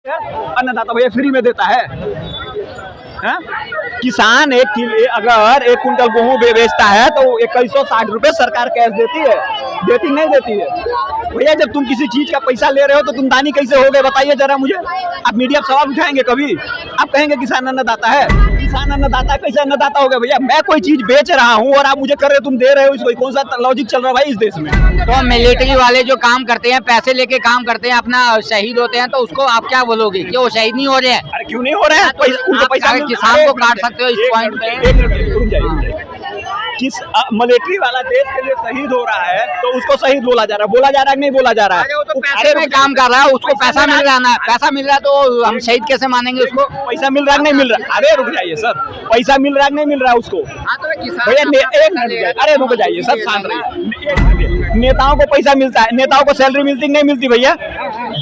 अन्नदाता भैया फ्री में देता है? किसान अगर 1 कुंटल गेहूं बेचता है तो 2160 रुपए सरकार कैश देती है, देती नहीं देती है? भैया जब तुम किसी चीज का पैसा ले रहे हो तो तुम दानी कैसे हो गए बताइए जरा मुझे। आप मीडिया सवाल उठाएंगे कभी? आप कहेंगे किसान अन्नदाता है? किसान अन्नदाता कैसे अन्नदाता हो गया भैया? मैं कोई चीज बेच रहा हूँ और आप मुझे कर रहे हो, तुम दे रहे हो, इसको कौन सा लॉजिक चल रहा है भाई इस देश में? तो मिलिट्री वाले जो काम करते हैं, पैसे लेके काम करते हैं, अपना शहीद होते हैं, तो उसको आप क्या बोलोगे कि वो शहीद नहीं हो रहे हैं? अरे क्यों नहीं हो रहे हैं? पैसा किसान को काट सकते हो इस पॉइंट पे। किस मिलिट्री वाला देश के लिए शहीद हो रहा है तो उसको शहीद बोला जा रहा है, बोला जा रहा है नहीं बोला जा रहा है? अरे वो तो पैसे में काम कर रहा है, उसको पैसा मिल रहा है ना, पैसा मिल रहा है तो हम शहीद कैसे मानेंगे उसको? पैसा मिल रहा है नहीं मिल रहा? अरे रुक जाइए सर, पैसा मिल रहा है नहीं मिल रहा है उसको? भैया एक मिनट, अरे रुक जाइए सर, शांत रहिए। नेताओं को पैसा मिलता है, नेताओं को सैलरी मिलती नहीं मिलती भैया?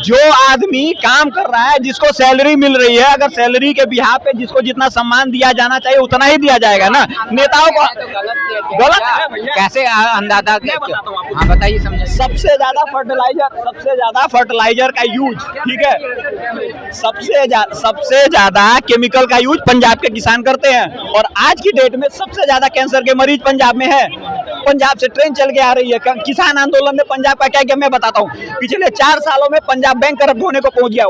जो आदमी काम कर रहा है, जिसको सैलरी मिल रही है, अगर सैलरी के बिहाफ पे जिसको जितना सम्मान दिया जाना चाहिए उतना ही दिया जाएगा ना। नेताओं को गलत है भैया। कैसे अंदाजा? हाँ बताइए, समझे। सबसे ज्यादा फर्टिलाइजर का यूज, ठीक है, सबसे ज्यादा केमिकल का यूज पंजाब के किसान करते हैं और आज की डेट में सबसे ज्यादा कैंसर के मरीज पंजाब में है। पंजाब से ट्रेन चल के आ रही है। किसान आंदोलन में पंजाब का क्या मैं बताता हूँ। पिछले 4 सालों में पंजाब बैंक करप्ट होने को पहुंच गया।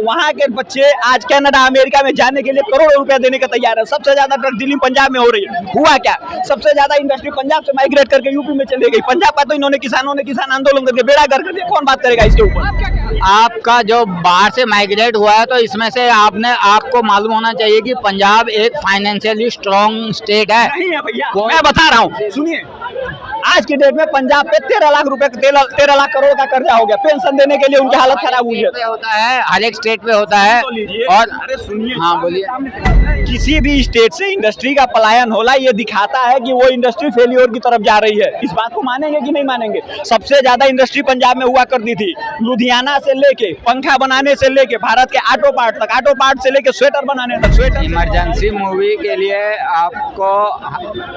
वहाँ के बच्चे आज कनाडा अमेरिका में जाने के लिए करोड़ों रुपए देने का तैयार है। सबसे ज्यादा ड्रग डीलिंग पंजाब में हो रही है। हुआ क्या? सबसे ज्यादा इंडस्ट्री पंजाब से माइग्रेट करके यूपी में चली गई। पंजाब का तो इन्होंने किसान आंदोलन करके बेड़ा गर्क कर दिया। कौन बात करेगा इसके ऊपर? आपका जो बाहर से माइग्रेट हुआ है तो इसमें से आपको मालूम होना चाहिए कि पंजाब एक फाइनेंशियली स्ट्रॉन्ग स्टेट है। नहीं है भैया, मैं बता रहा हूँ, सुनिए। आज की डेट में पंजाब पे 13 लाख रुपए 13 लाख करोड़ का कर्जा हो गया। पेंशन देने के लिए उनकी हालत खराब हुई है। होता है, हर एक स्टेट पे होता है। और अरे सुनिए, हाँ बोलिए। किसी भी स्टेट से इंडस्ट्री का पलायन होला ये दिखाता है कि वो इंडस्ट्री फेलियर की तरफ जा रही है। इस बात को मानेंगे कि नहीं मानेंगे? सबसे ज्यादा इंडस्ट्री पंजाब में हुआ करती थी। लुधियाना से लेके पंखा बनाने से लेके भारत के ऑटो पार्ट तक, ऑटो पार्ट से लेके स्वेटर बनाने तक। स्वेटर इमरजेंसी मूवी के लिए आपको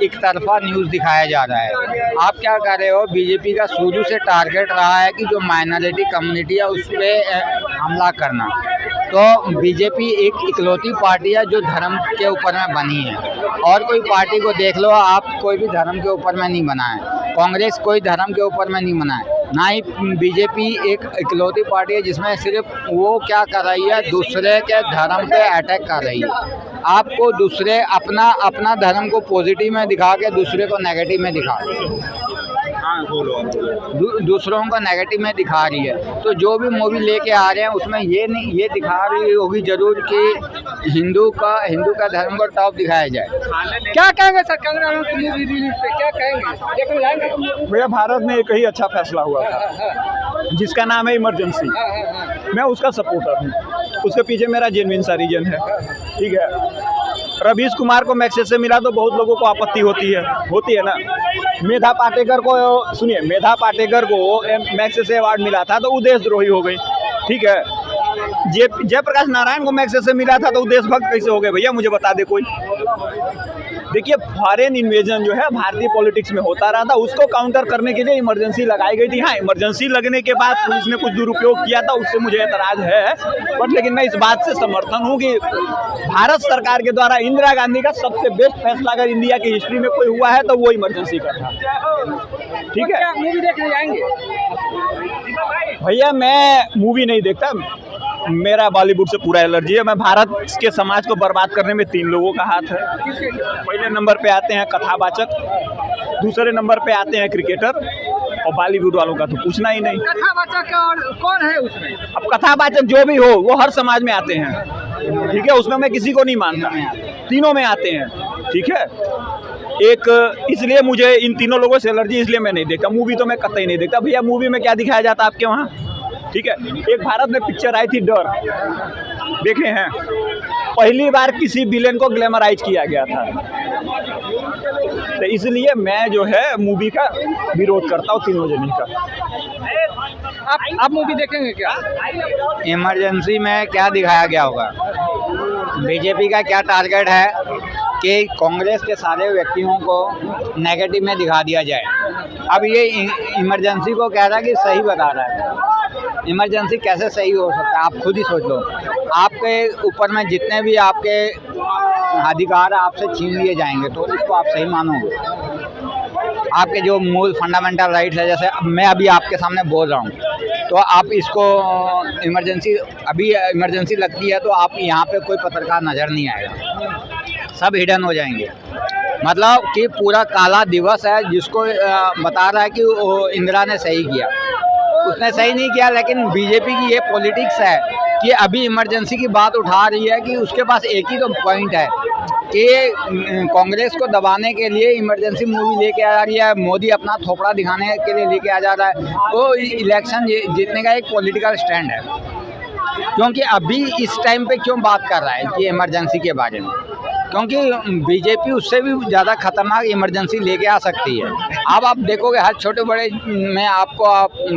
एक तरफा न्यूज दिखाया जा रहा है। आप क्या कर रहे हो? बीजेपी का शुरू से टारगेट रहा है कि जो माइनॉरिटी कम्युनिटी है उस पर हमला करना। तो बीजेपी एक इकलौती पार्टी है जो धर्म के ऊपर में बनी है। और कोई पार्टी को देख लो आप, कोई भी धर्म के ऊपर में नहीं बना है। कांग्रेस कोई धर्म के ऊपर में नहीं बना है, ना ही बीजेपी एक इकलौती पार्टी है जिसमें सिर्फ वो क्या कर रही है, दूसरे के धर्म पे अटैक कर रही है। आपको दूसरे अपना धर्म को पॉजिटिव में दिखा के दूसरे को नेगेटिव में दिखा दूसरों को नेगेटिव में दिखा रही है। तो जो भी मूवी लेके आ रहे हैं उसमें ये दिखा रही होगी जरूर कि हिंदू का धर्म को टॉप दिखाया जाए। क्या कहेंगे सर कांग्रेस की मूवी रिलीज पे? क्या कहेंगे? देखने जाएंगे? भैया भारत में एक ही अच्छा फैसला हुआ था जिसका नाम है इमरजेंसी। मैं उसका सपोर्टर हूँ, उसके पीछे मेरा जेन्युइन सा रीजन है, ठीक है। रवीश कुमार को मैक्सेस से मिला तो बहुत लोगों को आपत्ति होती है ना। मेधा पाटेकर को सुनिए, मेधा पाटेकर को मैक्सेस से अवार्ड मिला था तो वो देशद्रोही हो गई, ठीक है। जयप्रकाश नारायण को मैक्सेस से मिला था तो वो देशभक्त कैसे हो गए भैया? मुझे बता दे कोई। देखिए, फॉरेन इन्वेजन जो है भारतीय पॉलिटिक्स में होता रहा था, उसको काउंटर करने के लिए इमरजेंसी लगाई गई थी। हाँ, इमरजेंसी लगने के बाद पुलिस ने कुछ दुरुपयोग किया था, उससे मुझे एतराज है। बट लेकिन मैं इस बात से समर्थन हूँ कि भारत सरकार के द्वारा इंदिरा गांधी का सबसे बेस्ट फैसला अगर इंडिया की हिस्ट्री में कोई हुआ है तो वो इमरजेंसी का था, ठीक है। मूवी देखने जाएंगे? भैया मैं मूवी नहीं देखता, मेरा बॉलीवुड से पूरा एलर्जी है। मैं भारत के समाज को बर्बाद करने में 3 लोगों का हाथ है। पहले नंबर पे आते हैं कथावाचक, दूसरे नंबर पे आते हैं क्रिकेटर, और बॉलीवुड वालों का तो पूछना ही नहीं। कथावाचक और कौन है उसमें? अब कथावाचक जो भी हो वो हर समाज में आते हैं, ठीक है, उसमें मैं किसी को नहीं मानता। तीनों में आते हैं, ठीक है। इसलिए मुझे इन तीनों लोगों से एलर्जी, इसलिए मैं नहीं देखता मूवी। तो मैं कतई नहीं देखता भैया। मूवी में क्या दिखाया जाता है आपके वहाँ, ठीक है। एक भारत में पिक्चर आई थी डर, देखे हैं? पहली बार किसी विलेन को ग्लैमराइज किया गया था। तो इसलिए मैं जो है मूवी का विरोध करता हूँ, तीनों जने का। आप मूवी देखेंगे क्या? इमरजेंसी में क्या दिखाया गया होगा? बीजेपी का क्या टारगेट है कि कांग्रेस के सारे व्यक्तियों को नेगेटिव में दिखा दिया जाए। अब ये इमरजेंसी को कह रहा है कि सही बता रहा है। इमरजेंसी कैसे सही हो सकता है? आप खुद ही सोच लो। आपके ऊपर में जितने भी आपके अधिकार आपसे छीन लिए जाएंगे तो इसको आप सही मानोगे? आपके जो मूल फंडामेंटल राइट्स है, जैसे मैं अभी आपके सामने बोल रहा हूँ, तो आप इसको इमरजेंसी लगती है तो आप यहाँ पे कोई पत्रकार नज़र नहीं आएगा, सब हिडन हो जाएंगे। मतलब कि पूरा काला दिवस है जिसको बता रहा है कि वो इंदिरा ने सही किया, उसने सही नहीं किया। लेकिन बीजेपी की ये पॉलिटिक्स है कि अभी इमरजेंसी की बात उठा रही है कि उसके पास एक ही तो पॉइंट है कि कांग्रेस को दबाने के लिए इमरजेंसी मूवी लेके आ रही है, मोदी अपना थोपड़ा दिखाने के लिए लेके आ जा रहा है। तो इलेक्शन जीतने का एक पॉलिटिकल स्टैंड है। क्योंकि अभी इस टाइम पे क्यों बात कर रहा है कि इमरजेंसी के बारे में? क्योंकि बीजेपी उससे भी ज़्यादा खतरनाक इमरजेंसी लेके आ सकती है। अब आप देखोगे हर छोटे बड़े में आप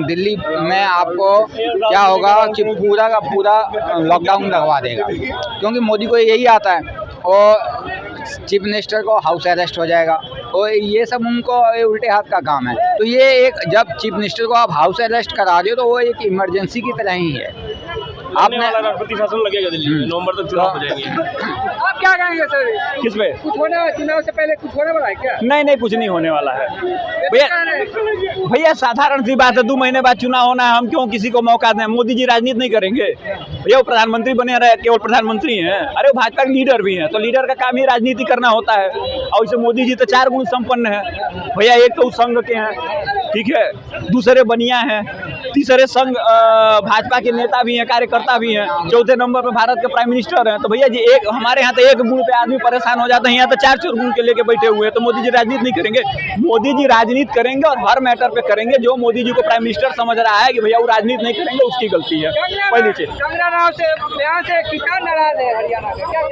दिल्ली में आपको क्या होगा कि पूरा का पूरा लॉकडाउन लगवा देगा, क्योंकि मोदी को यही आता है। और चीफ मिनिस्टर को हाउस अरेस्ट हो जाएगा, और ये सब उनको उल्टे हाथ का काम है। तो ये एक, जब चीफ मिनिस्टर को आप हाउस अरेस्ट करा रहे हो तो वो एक इमरजेंसी की तरह ही है। आपने राष्ट्रपति शासन लगेगा दिल्ली में, नवंबर तक चुनाव हो जाएंगे। आप क्या कहेंगे सर? किस पे? कुछ होने वाला, चुनाव से पहले कुछ होने वाला है क्या? नहीं, कुछ नहीं होने वाला है भैया। भैया। साधारण सी बात है, 2 महीने बाद चुनाव होना है, हम क्यों किसी को मौका दें? मोदी जी राजनीति नहीं करेंगे भैया, वो प्रधानमंत्री बने रहे, केवल प्रधानमंत्री हैं। अरे वो भाजपा के लीडर भी हैं, तो लीडर का काम ही राजनीति करना होता है। और इसे मोदी जी तो 4 गुण संपन्न है भैया। एक तो संघ के हैं, ठीक है, दूसरे बनिया हैं, तीसरे संघ भाजपा के नेता भी हैं, कार्यकर्ता भी हैं, चौथे नंबर पर भारत के प्राइम मिनिस्टर हैं। तो भैया जी, एक हमारे यहाँ तो 1 गुण पे आदमी परेशान हो जाता है, यहाँ तो 4 गुण के लेके बैठे हुए हैं। तो मोदी जी राजनीति नहीं करेंगे? मोदी जी राजनीति करेंगे, और हर मैटर पे करेंगे। जो मोदी जी को प्राइम मिनिस्टर समझ रहा है कि भैया वो राजनीति नहीं करेंगे, उसकी गलती है पहली चीज। कंगना राव से किसान नाराज है हरियाणा में, क्या